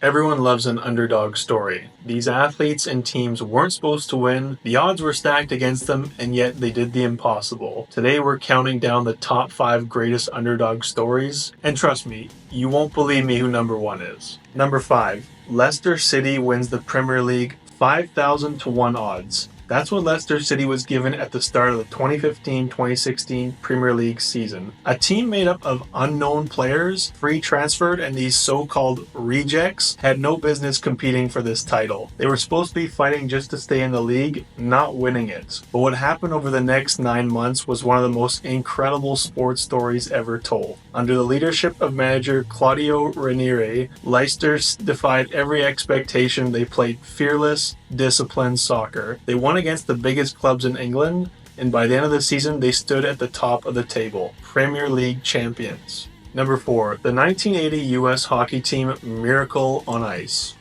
Everyone loves an underdog story. These athletes and teams weren't supposed to win, the odds were stacked against them, and yet they did the impossible. Today we're counting down the top 5 greatest underdog stories, and trust me, you won't believe me who number 1 is. Number 5. Leicester City wins the Premier League 5,000 to 1 odds. That's what Leicester City was given at the start of the 2015-2016 Premier League season. A team made up of unknown players, free transferred, and these so-called rejects had no business competing for this title. They were supposed to be fighting just to stay in the league, not winning it. But what happened over the next 9 months was one of the most incredible sports stories ever told. Under the leadership of manager Claudio Ranieri, Leicester defied every expectation. They played fearless, disciplined soccer. They won against the biggest clubs in England, and by the end of the season they stood at the top of the table, Premier League champions. Number 4. The 1980 US hockey team Miracle on Ice.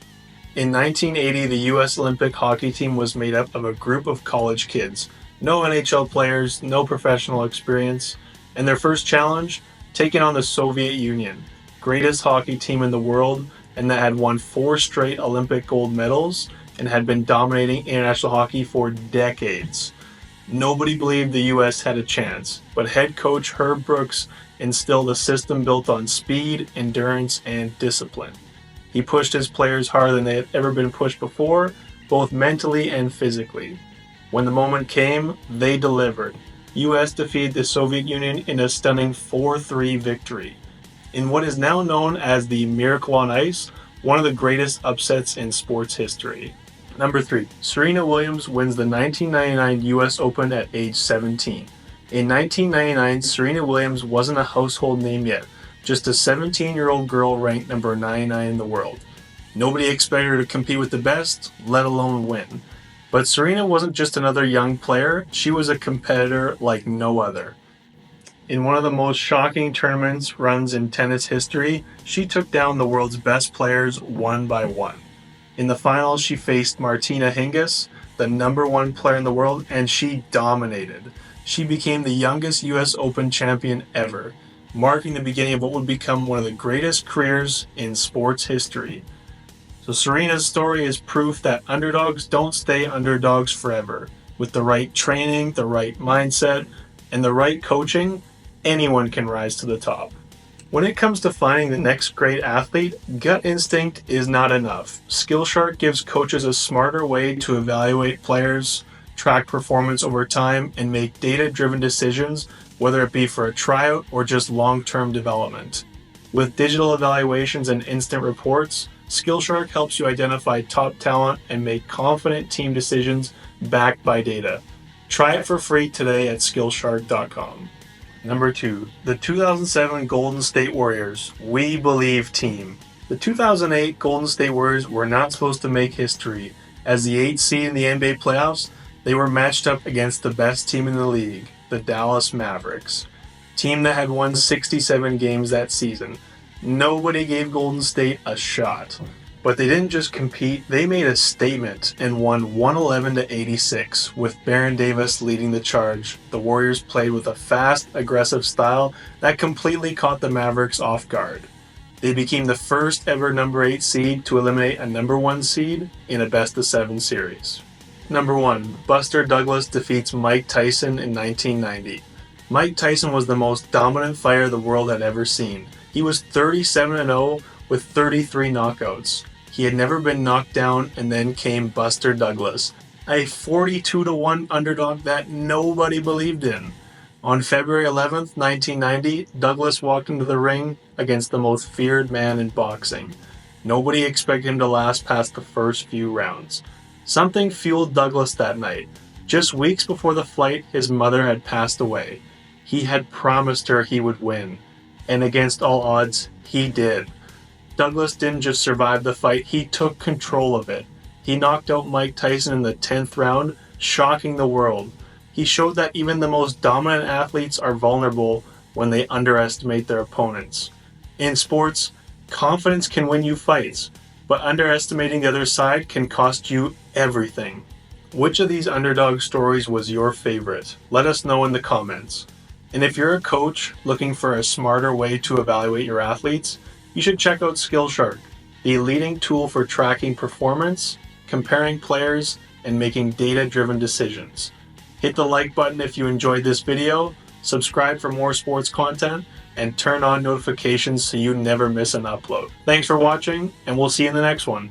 In 1980, the US Olympic hockey team was made up of a group of college kids. No NHL players, no professional experience, and their first challenge? Taking on the Soviet Union, greatest hockey team in the world, and that had won 4 straight Olympic gold medals and had been dominating international hockey for decades. Nobody believed the US had a chance, but head coach Herb Brooks instilled a system built on speed, endurance, and discipline. He pushed his players harder than they had ever been pushed before, both mentally and physically. When the moment came, they delivered. US defeated the Soviet Union in a stunning 4-3 victory. In what is now known as the Miracle on Ice, one of the greatest upsets in sports history. Number 3. Serena Williams wins the 1999 US Open at age 17. In 1999, Serena Williams wasn't a household name yet, just a 17-year-old girl ranked number 99 in the world. Nobody expected her to compete with the best, let alone win. But Serena wasn't just another young player, she was a competitor like no other. In one of the most shocking tournaments runs in tennis history, she took down the world's best players one by one. In the finals, she faced Martina Hingis, the number 1 player in the world, and she dominated. She became the youngest US Open champion ever, marking the beginning of what would become one of the greatest careers in sports history. So Serena's story is proof that underdogs don't stay underdogs forever. With the right training, the right mindset, and the right coaching, anyone can rise to the top. When it comes to finding the next great athlete, gut instinct is not enough. SkillShark gives coaches a smarter way to evaluate players, track performance over time, and make data-driven decisions, whether it be for a tryout or just long-term development. With digital evaluations and instant reports, SkillShark helps you identify top talent and make confident team decisions backed by data. Try it for free today at SkillShark.com. Number 2. The 2007 Golden State Warriors We Believe team. The 2008 Golden State Warriors were not supposed to make history. As the 8th seed in the NBA playoffs, they were matched up against the best team in the league, the Dallas Mavericks. Team that had won 67 games that season. Nobody gave Golden State a shot. But they didn't just compete, they made a statement and won 111-86, with Baron Davis leading the charge. The Warriors played with a fast, aggressive style that completely caught the Mavericks off guard. They became the first ever number 8 seed to eliminate a number 1 seed in a best-of-7 series. Number 1. Buster Douglas defeats Mike Tyson in 1990. Mike Tyson was the most dominant fighter the world had ever seen. He was 37-0 with 33 knockouts. He had never been knocked down, and then came Buster Douglas, a 42-1 underdog that nobody believed in. On February 11th, 1990, Douglas walked into the ring against the most feared man in boxing. Nobody expected him to last past the first few rounds. Something fueled Douglas that night. Just weeks before the fight, his mother had passed away. He had promised her he would win, and against all odds, he did. Douglas didn't just survive the fight, he took control of it. He knocked out Mike Tyson in the 10th round, shocking the world. He showed that even the most dominant athletes are vulnerable when they underestimate their opponents. In sports, confidence can win you fights, but underestimating the other side can cost you everything. Which of these underdog stories was your favorite? Let us know in the comments. And if you're a coach looking for a smarter way to evaluate your athletes, you should check out SkillShark. the leading tool for tracking performance, comparing players, and making data-driven decisions. Hit the like button if you enjoyed this video, subscribe for more sports content, and turn on notifications so you never miss an upload. Thanks for watching, and we'll see you in the next one.